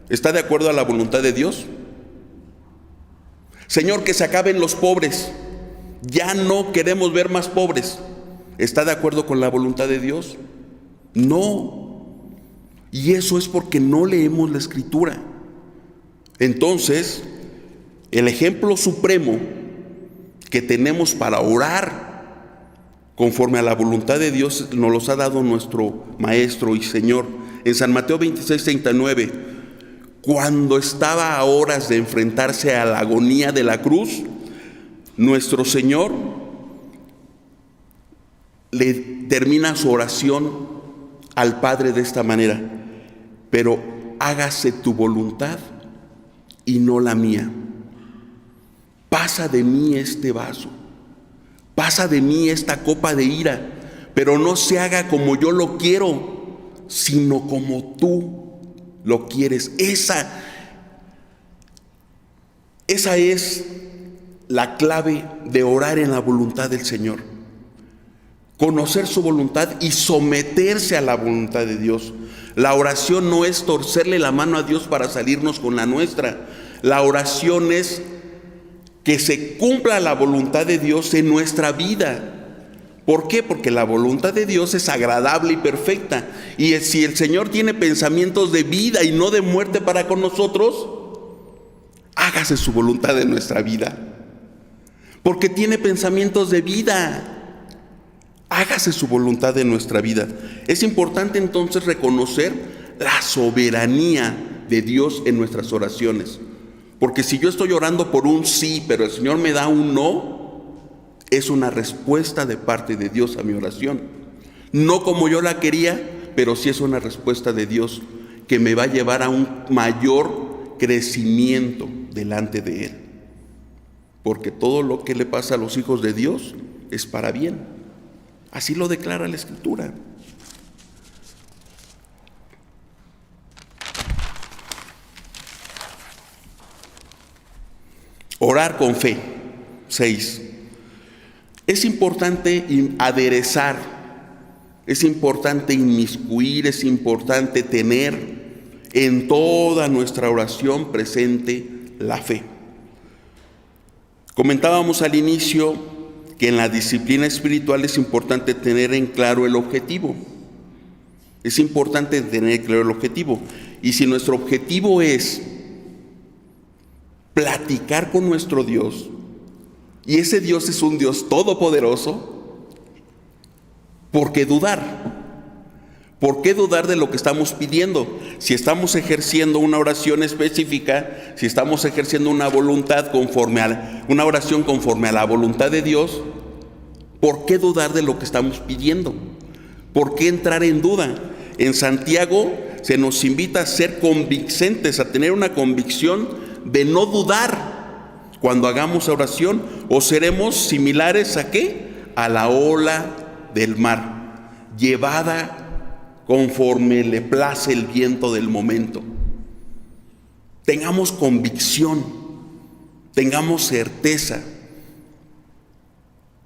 ¿Está de acuerdo a la voluntad de Dios? Señor, que se acaben los pobres. Ya no queremos ver más pobres. ¿Está de acuerdo con la voluntad de Dios? No. Y eso es porque no leemos la Escritura. Entonces, el ejemplo supremo que tenemos para orar conforme a la voluntad de Dios nos los ha dado nuestro Maestro y Señor. En San Mateo 26, 39, cuando estaba a horas de enfrentarse a la agonía de la cruz, nuestro Señor le termina su oración al Padre de esta manera: pero hágase tu voluntad y no la mía. Pasa de mí este vaso, pasa de mí esta copa de ira, pero no se haga como yo lo quiero, sino como tú lo quieres. Esa es la clave de orar en la voluntad del Señor. Conocer su voluntad y someterse a la voluntad de Dios. La oración no es torcerle la mano a Dios para salirnos con la nuestra. La oración es que se cumpla la voluntad de Dios en nuestra vida. ¿Por qué? Porque la voluntad de Dios es agradable y perfecta. Y si el Señor tiene pensamientos de vida y no de muerte para con nosotros, hágase su voluntad en nuestra vida. Porque tiene pensamientos de vida. Hágase su voluntad en nuestra vida. Es importante entonces reconocer la soberanía de Dios en nuestras oraciones. Porque si yo estoy orando por un sí, pero el Señor me da un no, es una respuesta de parte de Dios a mi oración. No como yo la quería, pero sí es una respuesta de Dios que me va a llevar a un mayor crecimiento delante de Él. Porque todo lo que le pasa a los hijos de Dios es para bien. Así lo declara la Escritura. Orar con fe. 6. Es importante aderezar, es importante inmiscuir, es importante tener en toda nuestra oración presente la fe. Comentábamos al inicio que en la disciplina espiritual es importante tener en claro el objetivo. Es importante tener claro el objetivo. Y si nuestro objetivo es platicar con nuestro Dios, y ese Dios es un Dios todopoderoso, ¿por qué dudar? ¿Por qué dudar de lo que estamos pidiendo? Si estamos ejerciendo una oración específica, si estamos ejerciendo una voluntad una oración conforme a la voluntad de Dios, ¿por qué dudar de lo que estamos pidiendo? ¿Por qué entrar en duda? En Santiago se nos invita a ser convincentes, a tener una convicción de no dudar cuando hagamos oración, o seremos similares ¿a qué? A la ola del mar, llevada conforme le place el viento del momento. Tengamos convicción, tengamos certeza.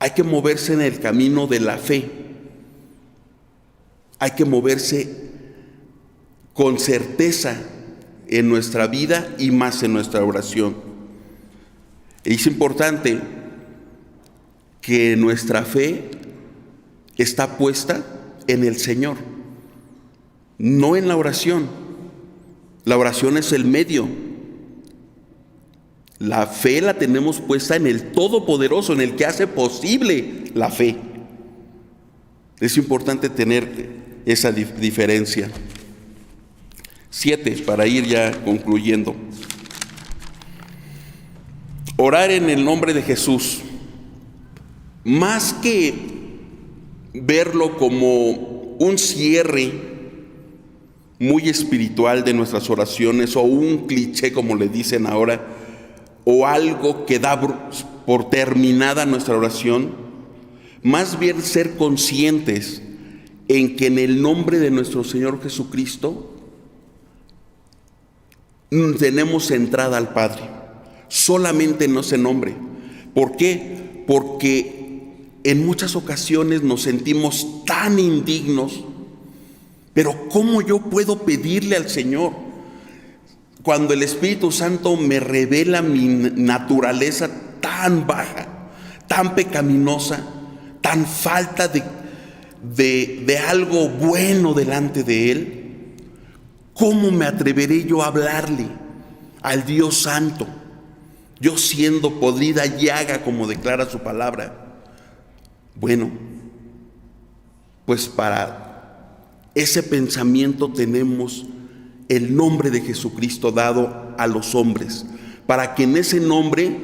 Hay que moverse en el camino de la fe. Hay que moverse con certeza en nuestra vida y más en nuestra oración. Es importante que nuestra fe está puesta en el Señor, no en la oración. La oración es el medio. La fe la tenemos puesta en el Todopoderoso, en el que hace posible la fe. Es importante tener esa diferencia. 7, para ir ya concluyendo. Orar en el nombre de Jesús. Más que verlo como un cierre muy espiritual de nuestras oraciones, o un cliché como le dicen ahora, o algo que da por terminada nuestra oración, más bien ser conscientes en que en el nombre de nuestro Señor Jesucristo tenemos entrada al Padre, solamente en ese nombre. ¿Por qué? Porque en muchas ocasiones nos sentimos tan indignos. Pero ¿cómo yo puedo pedirle al Señor cuando el Espíritu Santo me revela mi naturaleza tan baja, tan pecaminosa, tan falta de algo bueno delante de Él? ¿Cómo me atreveré yo a hablarle al Dios Santo, yo siendo podrida llaga, como declara su palabra? Bueno, pues para ese pensamiento tenemos el nombre de Jesucristo dado a los hombres, para que en ese nombre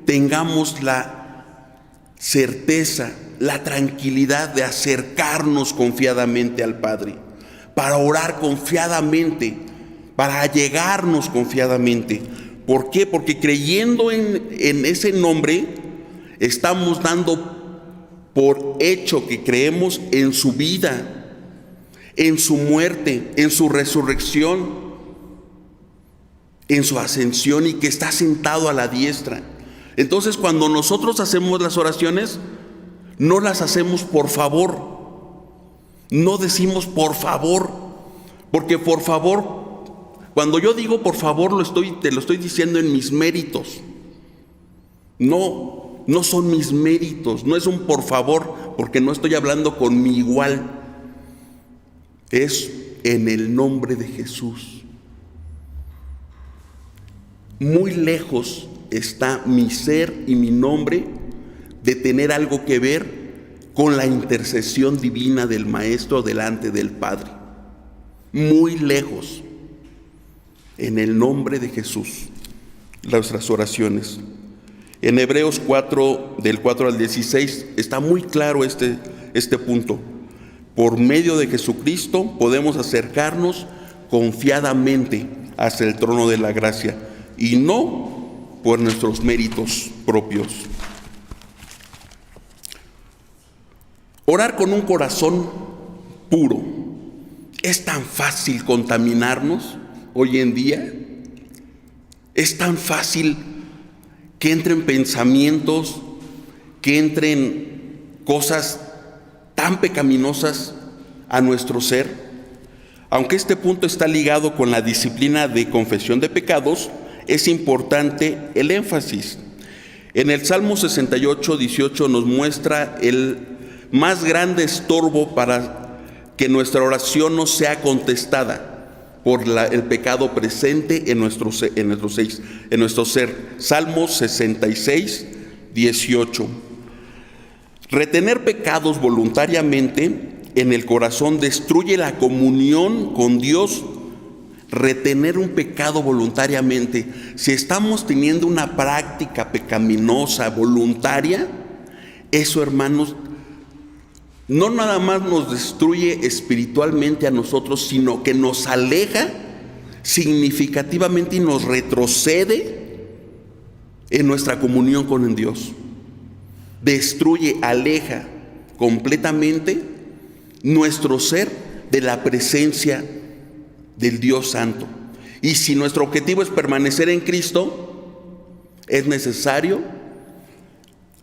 tengamos la certeza, la tranquilidad de acercarnos confiadamente al Padre, para orar confiadamente, para allegarnos confiadamente. ¿Por qué? Porque creyendo en ese nombre estamos dando por hecho que creemos en su vida, en su muerte, en su resurrección, en su ascensión y que está sentado a la diestra. Entonces, cuando nosotros hacemos las oraciones, no las hacemos por favor. No decimos por favor, porque por favor, cuando yo digo por favor, te lo estoy diciendo en mis méritos. No son mis méritos, no es un por favor, porque no estoy hablando con mi igual. Es en el nombre de Jesús. Muy lejos está mi ser y mi nombre de tener algo que ver con la intercesión divina del Maestro delante del Padre. Muy lejos. En el nombre de Jesús, nuestras oraciones. En Hebreos 4, del 4 al 16, está muy claro este punto. Por medio de Jesucristo podemos acercarnos confiadamente hacia el trono de la gracia y no por nuestros méritos propios. Orar con un corazón puro. ¿Es tan fácil contaminarnos hoy en día? ¿Es tan fácil que entren pensamientos, que entren cosas tan pecaminosas a nuestro ser? Aunque este punto está ligado con la disciplina de confesión de pecados, es importante el énfasis. En el Salmo 68, 18 nos muestra el más grande estorbo para que nuestra oración no sea contestada por el pecado presente en nuestro ser. Salmo 66, 18. Retener pecados voluntariamente en el corazón destruye la comunión con Dios. Retener un pecado voluntariamente, si estamos teniendo una práctica pecaminosa voluntaria, eso, hermanos, no nada más nos destruye espiritualmente a nosotros, sino que nos aleja significativamente y nos retrocede en nuestra comunión con Dios. Destruye, aleja completamente nuestro ser de la presencia del Dios Santo. Y si nuestro objetivo es permanecer en Cristo, es necesario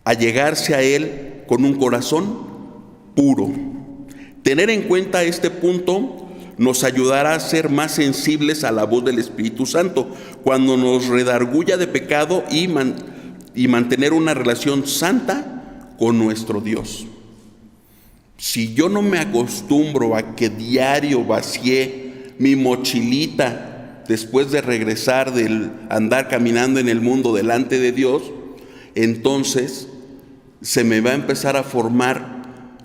allegarse a Él con un corazón puro. Tener en cuenta este punto nos ayudará a ser más sensibles a la voz del Espíritu Santo cuando nos redarguya de pecado y mantener una relación santa con nuestro Dios. Si yo no me acostumbro a que diario vacié mi mochilita después de regresar del andar caminando en el mundo delante de Dios, entonces se me va a empezar a formar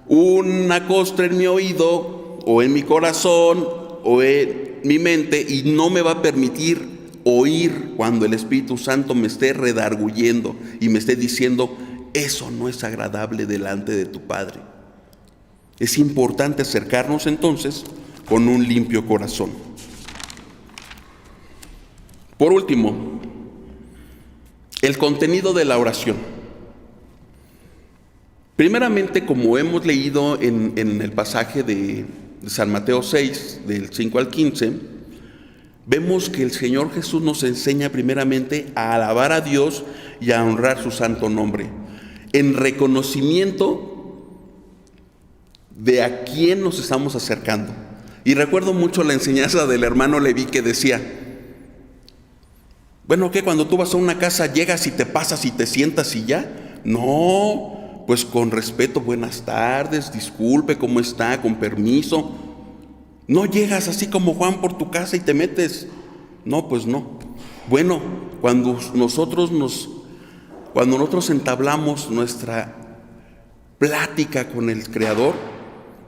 una costra en mi oído o en mi corazón o en mi mente y no me va a permitir oír cuando el Espíritu Santo me esté redarguyendo y me esté diciendo: eso no es agradable delante de tu Padre. Es importante acercarnos entonces con un limpio corazón. Por último, el contenido de la oración. Primeramente, como hemos leído en el pasaje de San Mateo 6, del 5 al 15, vemos que el Señor Jesús nos enseña primeramente a alabar a Dios y a honrar su santo nombre, en reconocimiento de a quién nos estamos acercando. Y recuerdo mucho la enseñanza del hermano Leví que decía: bueno, ¿qué? Cuando tú vas a una casa, llegas y te pasas y te sientas y ya. No, pues con respeto, buenas tardes, disculpe, ¿cómo está? Con permiso. No llegas así como Juan por tu casa y te metes. No, pues no. Bueno, cuando nosotros entablamos nuestra plática con el Creador,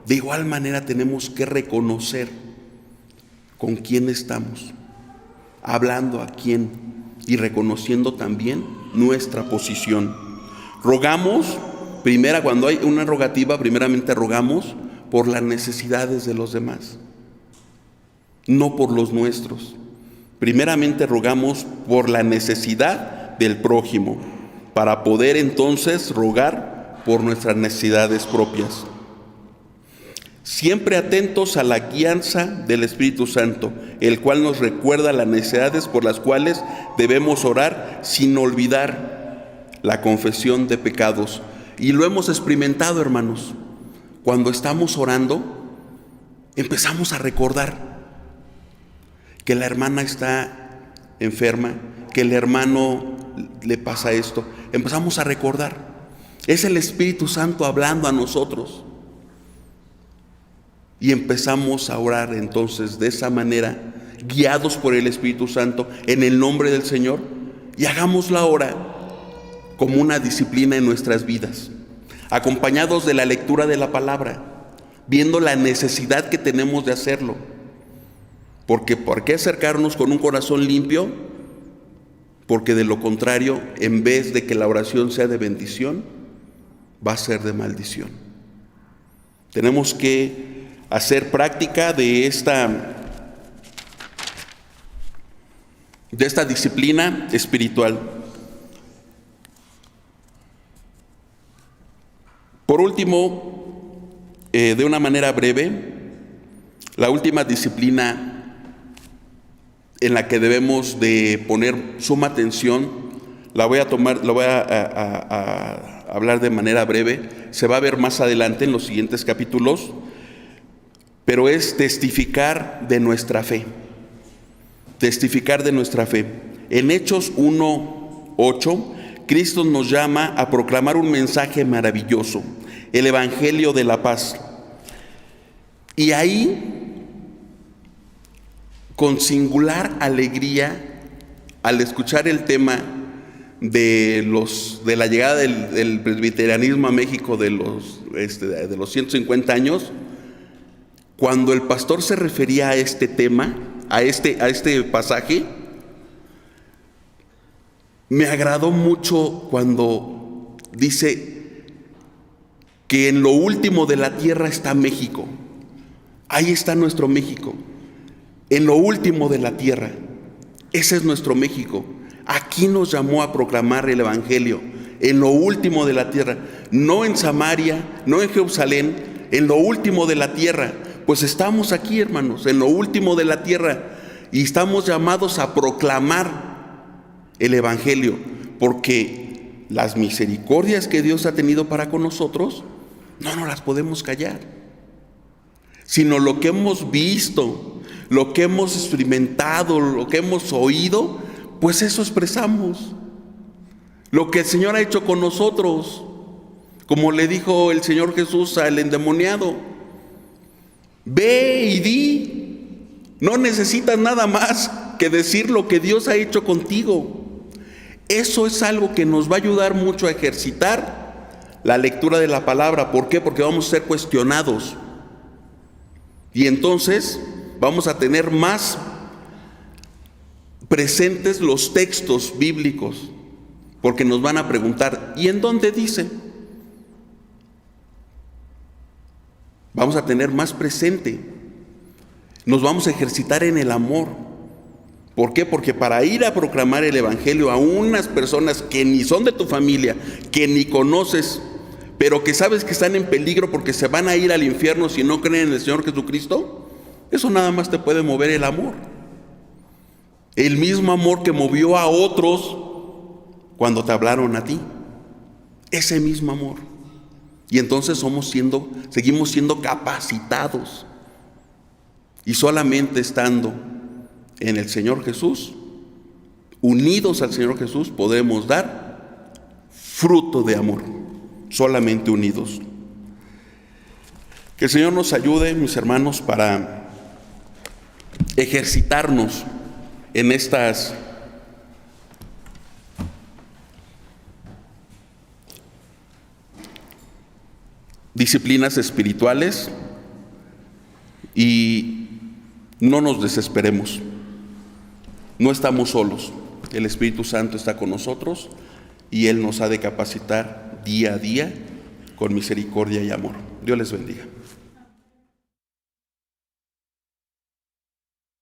de igual manera tenemos que reconocer con quién estamos, hablando a quién y reconociendo también nuestra posición. Rogamos, cuando hay una rogativa, primeramente rogamos por las necesidades de los demás, no por los nuestros. Primeramente rogamos por la necesidad del prójimo, para poder entonces rogar por nuestras necesidades propias. Siempre atentos a la guianza del Espíritu Santo, el cual nos recuerda las necesidades por las cuales debemos orar sin olvidar la confesión de pecados. Y lo hemos experimentado, hermanos. Cuando estamos orando, empezamos a recordar que la hermana está enferma, que el hermano le pasa esto. Empezamos a recordar. Es el Espíritu Santo hablando a nosotros. Y empezamos a orar entonces de esa manera, guiados por el Espíritu Santo, en el nombre del Señor. Y hagámosla ahora como una disciplina en nuestras vidas, acompañados de la lectura de la palabra, viendo la necesidad que tenemos de hacerlo. Porque ¿por qué acercarnos con un corazón limpio? Porque de lo contrario, en vez de que la oración sea de bendición, va a ser de maldición. Tenemos que hacer práctica de esta disciplina espiritual. Por último, de una manera breve, la última disciplina en la que debemos de poner suma atención, la voy a hablar de manera breve, se va a ver más adelante en los siguientes capítulos, pero es testificar de nuestra fe. Testificar de nuestra fe. En Hechos 1:8, Cristo nos llama a proclamar un mensaje maravilloso, el Evangelio de la paz. Y ahí, con singular alegría, al escuchar el tema de la llegada del presbiterianismo a México de los 150 años, cuando el pastor se refería a este tema, a este pasaje, me agradó mucho cuando dice que en lo último de la tierra está México. Ahí está nuestro México, en lo último de la tierra. Ese es nuestro México. Aquí nos llamó a proclamar el Evangelio, en lo último de la tierra, no en Samaria, no en Jerusalén, en lo último de la tierra. Pues estamos aquí, hermanos, en lo último de la tierra, y estamos llamados a proclamar el Evangelio, porque las misericordias que Dios ha tenido para con nosotros, no nos las podemos callar, sino lo que hemos visto, lo que hemos experimentado, lo que hemos oído, pues eso expresamos. Lo que el Señor ha hecho con nosotros, como le dijo el Señor Jesús al endemoniado: ve y di, no necesitas nada más que decir lo que Dios ha hecho contigo. Eso es algo que nos va a ayudar mucho a ejercitar la lectura de la palabra. ¿Por qué? Porque vamos a ser cuestionados. Y entonces vamos a tener más presentes los textos bíblicos, porque nos van a preguntar: ¿y en dónde dice? Vamos a tener más presente. Nos vamos a ejercitar en el amor. ¿Por qué? Porque para ir a proclamar el Evangelio a unas personas que ni son de tu familia, que ni conoces, pero que sabes que están en peligro porque se van a ir al infierno si no creen en el Señor Jesucristo, eso nada más te puede mover el amor. El mismo amor que movió a otros cuando te hablaron a ti. Ese mismo amor. Y entonces seguimos siendo capacitados. Y solamente estando en el Señor Jesús, unidos al Señor Jesús, podemos dar fruto de amor. Solamente unidos. Que el Señor nos ayude, mis hermanos, para ejercitarnos en estas disciplinas espirituales, y no nos desesperemos. No estamos solos. El Espíritu Santo está con nosotros y Él nos ha de capacitar día a día con misericordia y amor. Dios les bendiga.